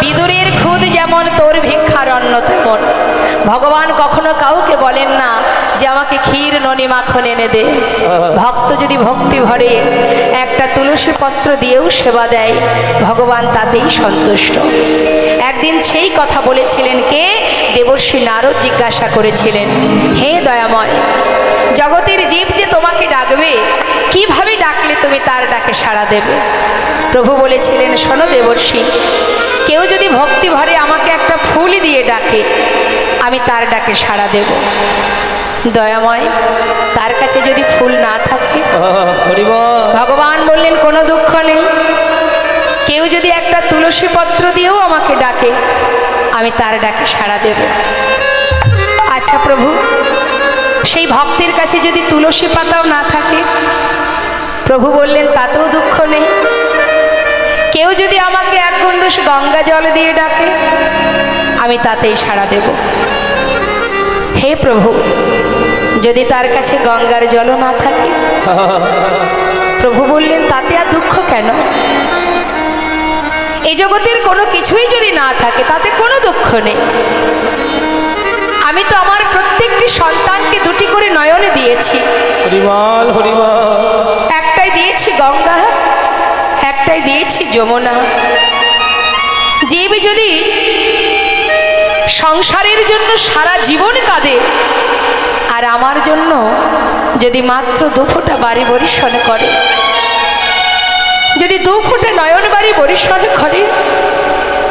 বিদুরের খুদ যেমন তোর ভিক্ষার অন্ন তেমন। ভগবান কখনো কাউকে বলেন না যে আমাকে ক্ষীর ননি মাখন এনে দে। ভক্ত যদি ভক্তি ভরে একটা তুলসী পত্র দিয়েও সেবা দেয়, ভগবান তাতেই সন্তুষ্ট। একদিন সেই কথা বলেছিলেন কে? দেবর্ষি নারদ জিজ্ঞাসা করেছিলেন, হে দয়াময়, জগতের জীব যে তোমাকে ডাকবে, কিভাবে ডাকলে তুমি তার ডাকে সাড়া দেবে? প্রভু বলেছিলেন, শোনো দেবর্ষি, কেউ যদি ভক্তি ভরে আমাকে একটা ফুল দিয়ে ডাকে, আমি তার ডাকে সাড়া দেব। দয়াময়, তার কাছে যদি ফুল না থাকে? ভগবান বললেন, কোনো দুঃখ নেই, কেউ যদি একটা তুলসী পত্র দিয়েও আমাকে ডাকে, আমি তার ডাকে সাড়া দেব। আচ্ছা প্রভু, সেই ভক্তের কাছে যদি তুলসী পাতাও না থাকে? প্রভু বললেন, তাতেও দুঃখ নেই, কেউ যদি আমাকে এক গণ্ডূষ গঙ্গা জল দিয়ে ডাকে, আমি তাতেই সাড়া দেব। হে প্রভু, যদি তার কাছে গঙ্গার জলও না থাকে? প্রভু বললেন, তাতে আর দুঃখ কেন? এই জগতের কোনো কিছুই যদি না থাকে, তাতে কোনো দুঃখ নেই। আমি তো আমার প্রত্যেকটি সন্তানকে দুটি করে নয়নে দিয়েছি। হরিবল হরিবল। একটাই দিয়েছি গঙ্গা, একটাই দিয়েছি যমুনা। জীব যদি সংসারের জন্য সারা জীবন কাঁদে, আর আমার জন্য যদি মাত্র দুফোঁটা বাড়ি বরিশন করে, যদি দুফোঁটা নয়ন বাড়ি বরিশন করে,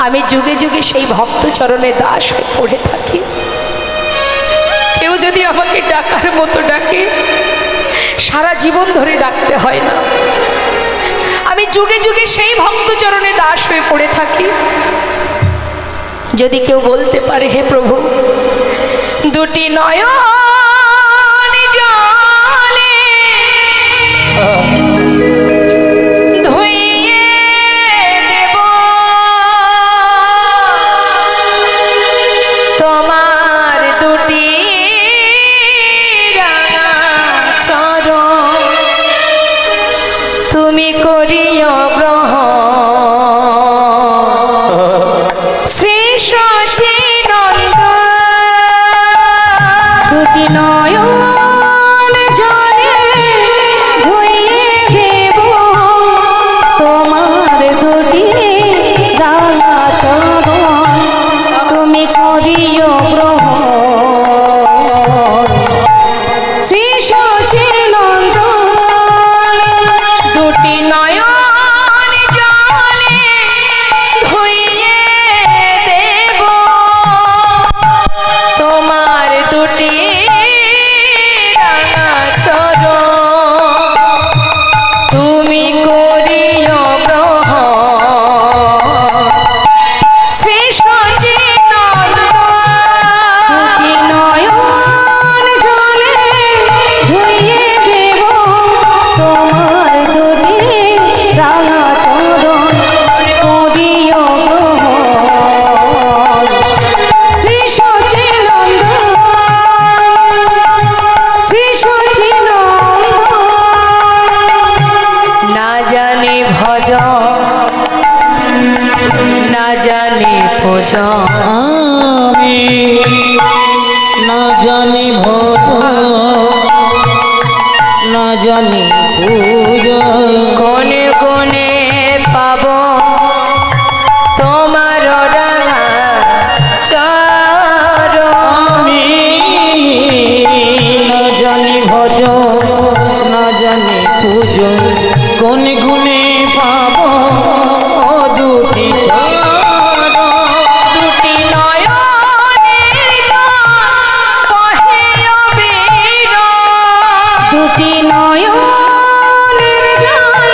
আমি যুগে যুগে সেই ভক্ত চরণে দাস হয়ে পড়ে থাকি। কেউ যদি আমাকে ডাকার মতো ডাকে, সারা জীবন ধরে ডাকতে হয় না, আমি যুগে যুগে সেই ভক্ত চরণে দাস হয়ে পড়ে থাকি। যদি কেউ বলতে পারে, হে প্রভু, দুটি নয়ন জলে ধুইয়ে দেব তোমার দুটি রাঙা চরণ, তুমি করিও গ্রহণ। শ্রী সচিদানন্দ দুটি নয়ন জলে ধুইয়ে দেব তোমার দুটি রাঙা চরণ, তুমি করিও গ্রহণ। শ্রী সচিদানন্দ দুটি নয়ন জলে ধুইয়ে দেব তোমার দুটি রাঙা চরণ, তুমি করিও গ্রহণ। শ্রী সচিদানন্দ দুটি নয়ন জলে ধুইয়ে দেব তোমার দুটি রাঙা চরণ, করিও গ্রহণ। শ্রী সচিদানন্দ শ্রী সচিদানন্দ না জানি ভজন, না জানি পূজন, আমি না জানি ভজন, না জানি পূজা, কোনে কোনে পাব তোমার রাঙা চরণ। আমি না জানি ভজন, না জানি পূজা, কোন গুণে পাব ও দুটি চরণ। দুটি নয়নের জল কহে অবিরল, দুটি নয়নের জল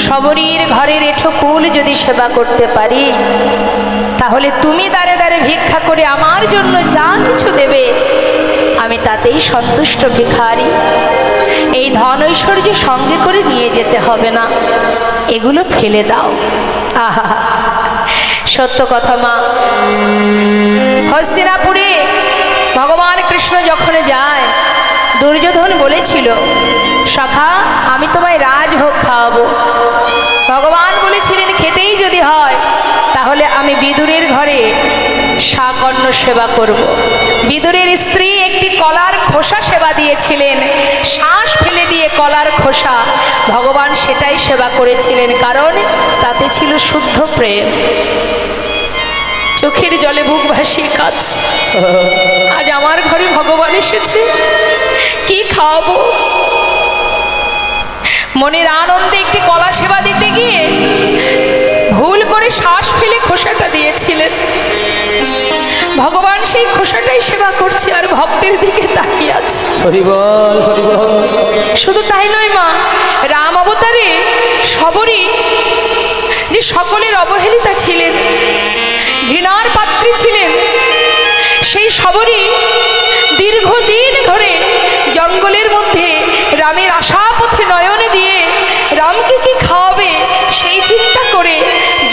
সবরীর ঘরের এঁঠো কুল যদি সেবা করতে পারি, তাহলে তুমি দাঁড়ে দাঁড়ে ভিক্ষা করে আমার জন্য যা কিছু দেবে আমি তাতেই সন্তুষ্ট ভিখারি। এই ধন ঐশ্বর্য সঙ্গে করে নিয়ে যেতে হবে না, এগুলো ফেলে দাও। আহা, সত্য কথা মা। হস্তিনাপুরে ভগবান কৃষ্ণ যখন যায়, দুর্যোধন বলেছিল, সখা আমি তোমায় রাজভোগ খাওয়াবো। ভগবান বলেছিলেন, খেতেই যদি হয় তাহলে আমি বিদুরের ঘরে শাকন্য সেবা করব। বিদুরের স্ত্রী একটি কলার খোসা সেবা দিয়েছিলেন, শ্বাস ফেলে দিয়ে কলার খোসা, ভগবান সেটাই সেবা করেছিলেন, কারণ তাতে ছিল শুদ্ধ প্রেম। চোখের জলে বুক ভাসিয়ে কাঁদছে, আজ আমার ঘরে ভগবান এসেছে, কি খাওয়াবো? মনের আনন্দে একটি কলা সেবা দিতে গিয়ে ভুল করে শ্বাস ফেলে খোসাটা দিয়েছিলেন। ভগবান সেই খোসাটাই সেবা করছে আর ভক্তের দিকে তাকিয়ে আছে। শুধু তাই নয় মা, রাম অবতারে সবরই যে সকলের অবহেলিতা ছিলেন, ঘৃণার পাত্রী ছিলেন, সেই সবরই দীর্ঘদিন ধরে জঙ্গলের মধ্যে রামের আশাপথে নয়নে দিয়ে রামকে কি খাওয়াবে সেই চিন্তা করে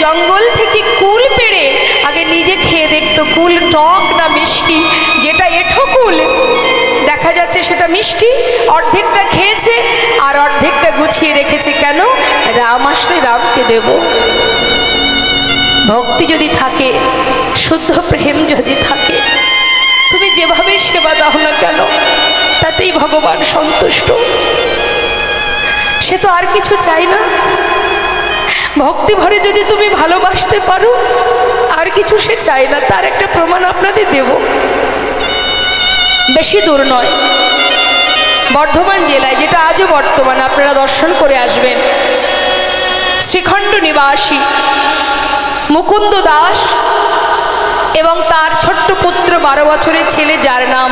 জঙ্গল থেকে কুল পেড়ে আগে নিজে খেয়ে দেখতো কুল টক না মিষ্টি। যেটা এঁঠো কুল দেখা যাচ্ছে সেটা মিষ্টি, অর্ধেকটা খেয়েছে আর অর্ধেকটা গুছিয়ে রেখেছে। কেন? রাম আসলে রামকে দেব। ভক্তি যদি থাকে, শুদ্ধ প্রেম যদি থাকে, তুমি যেভাবে সেবা দাও না কেন তাতেই ভগবান সন্তুষ্ট। সে তো আর কিছু চাই না। ভক্তি ভরে যদি তুমি ভালোবাসতে পারো, আর কিছু সে চায় না। তার একটা প্রমাণ আপনাদের দেব, বেশি দূর নয়, বর্ধমান জেলায়, যেটা আজও বর্তমান, আপনারা দর্শন করে আসবেন। শ্রীখণ্ড নিবাসী মুকুন্দ দাস এবং তার ছোট্ট পুত্র 12 বছরের ছেলে, যার নাম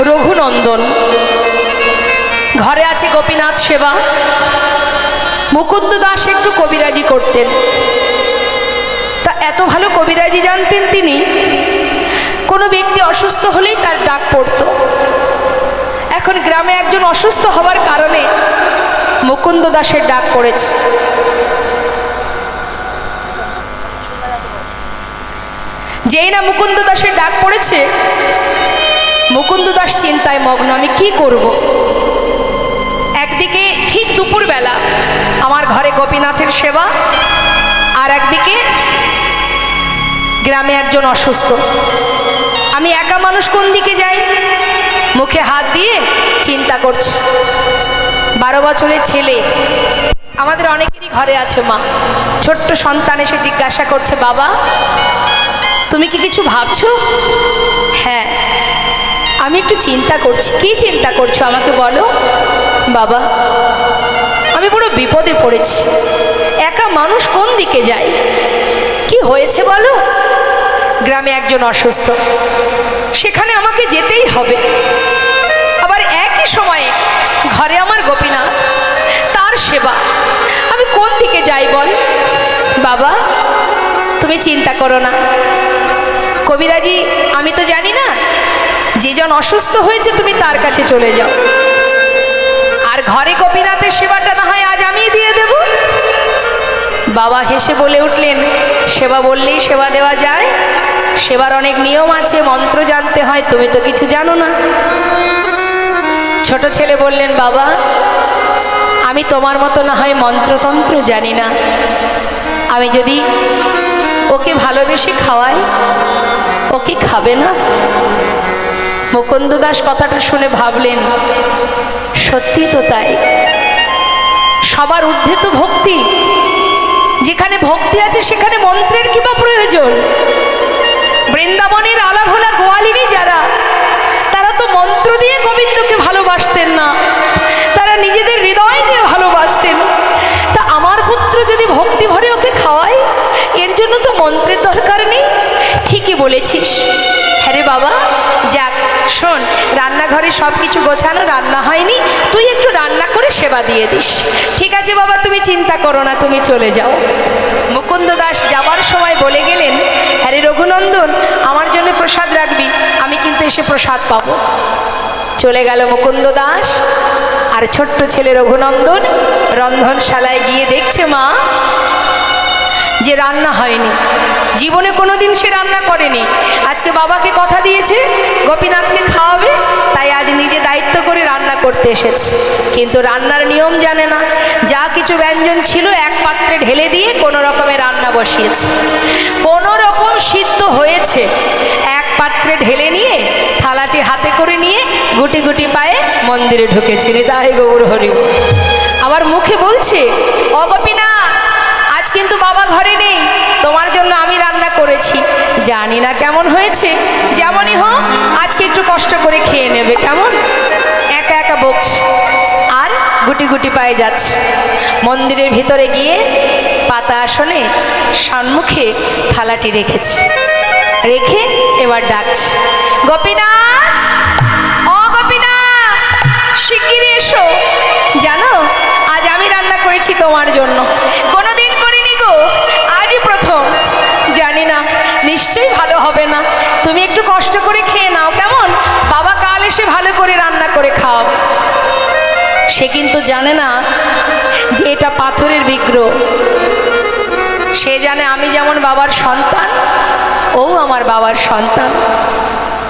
রঘুনন্দন। ঘরে আছে গোপীনাথ সেবা। মুকুন্দ দাস একটু কবিরাজি করতেন, তা এত ভালো কবিরাজি জানতেন তিনি, কোনো ব্যক্তি অসুস্থ হলেই তার ডাক পড়ত। এখন গ্রামে একজন অসুস্থ হওয়ার কারণে মুকুন্দ দাসের ডাক পড়েছে। যেই না মুকুন্দ দাসের ডাক পড়েছে, মুকুন্দ দাস চিন্তায় মগ্ন, আমি কি করব। একদিকে ঠিক দুপুরবেলা আমার ঘরে গোপীনাথের সেবা, আর একদিকে গ্রামে একজন অসুস্থ। আমি একা মানুষ, কোন দিকে যাই? মুখে হাত দিয়ে চিন্তা করছি। 12 বছরের ছেলে, আমাদের অনেকেরই ঘরে আছে মা, ছোট্ট সন্তান এসে জিজ্ঞাসা করছে, বাবা তুমি কি কিছু ভাবছো? হ্যাঁ, আমি একটু চিন্তা করছি। কি চিন্তা করছো আমাকে বলো। বাবা আমি বড় বিপদে পড়েছি, একা মানুষ কোন দিকে যায়? কি হয়েছে বলো। গ্রামে একজন অসুস্থ, সেখানে আমাকে যেতেই হবে। আবার একই সময়ে ঘরে আমার গোপীনাথ, তার সেবা, আমি কোন দিকে যাই বল। বাবা তুমি চিন্তা করো না, কবিরাজি আমি তো জানি না, যেজন অসুস্থ হয়েছে তুমি তার কাছে চলে যাও, আর ঘরে গোপীনাথের সেবাটা না হয় আজ আমিই দিয়ে দেব। বাবা হেসে বলে উঠলেন, সেবা বললেই সেবা দেওয়া যায়? সেবার অনেক নিয়ম আছে, মন্ত্র জানতে হয়, তুমি তো কিছু জানো না। ছোট ছেলে বললেন, বাবা আমি তোমার মতো না হয় মন্ত্রতন্ত্র জানি না, আমি যদি ওকে ভালোবেসে খাওয়াই, ও কি খাবে না? মুকুন্দ দাস কথাটা শুনে ভাবলেন, সত্যি তো তাই, সবার ঊর্ধ্বে তো ভক্তি। যেখানে ভক্তি আছে সেখানে মন্ত্রের কি বা প্রয়োজন? বৃন্দাবনের আলাভোলা গোয়ালিনী যারা, তারা তো মন্ত্র দিয়ে গোবিন্দকে ভালোবাসতেন না, তারা নিজেদের হৃদয় দিয়ে ভালোবাসতেন। তা আমার পুত্র যদি ভক্তি ভরে ওকে খাওয়ায়, এর জন্য তো মন্ত্রের দরকার নেই। ঠিকই বলেছিস। হ্যাঁ রে বাবা, যাক শোন, রান্নাঘরে সব কিছু গোছানো, রান্না হয়নি, তুই একটু রান্না করে সেবা দিয়ে দিস। ঠিক আছে বাবা, তুমি চিন্তা করো না, তুমি চলে যাও। মুকুন্দ দাস যাবার সময় বলে গেলেন, হ্যাঁ রে রঘুনন্দন, আমার জন্য প্রসাদ রাখবি, আমি কিন্তু এসে প্রসাদ পাবো। চলে গেল মুকুন্দ দাস, আর ছোট্ট ছেলে রঘুনন্দন রন্ধনশালায় গিয়ে দেখছে মা যে রান্না হয়নি। জীবনে কোনোদিন সে রান্না করেনি, আজকে বাবাকে কথা দিয়েছে গোপীনাথকে খাওয়াবে, তাই আজ নিজে দায়িত্ব করে রান্না করতে এসেছে। কিন্তু রান্নার নিয়ম জানে না, যা কিছু ব্যঞ্জন ছিল এক পাত্রে ঢেলে দিয়ে কোনো রকমে রান্না বসিয়েছে। কোনো রকম সিদ্ধ হয়েছে, এক পাত্রে ঢেলে নিয়ে থালাটি হাতে করে নিয়ে গুটি গুটি পায়ে মন্দিরে ঢুকেছে। নিতাই গৌর হরি। আবার মুখে বলছে, ও গোপীনাথ, আজ কিন্তু বাবা ঘরে নেই, তোমার জন্য আমি রান্না করেছি, জানি না কেমন হয়েছে, যেমনই হোক আজকে একটু কষ্ট করে খেয়ে নেবে, কেমন? একা একা বকছে আর গুটি গুটি পায়ে যাচ্ছে। মন্দিরের ভিতরে গিয়ে পাতা আসনে সম্মুখে থালাটি রেখেছে, রেখে এবার ডাকছে, গোপীনাথ, ও গোপীনাথ, শিগগিরই এসো, জানো আজ আমি রান্না করেছি তোমার জন্য, কোনোদিন করিনি গো, আজই প্রথম, জানি না নিশ্চয়ই ভালো হবে না, তুমি একটু কষ্ট করে খেয়ে নাও, কেমন? বাবা কাল এসে ভালো করে রান্না করে খাওয়াবে। সে কিন্তু জানে না যে এটা পাথরের বিগ্রহ। সে জানে আমি যেমন বাবার সন্তান, ও আমার বাবার সন্তান,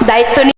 দায়িত্ব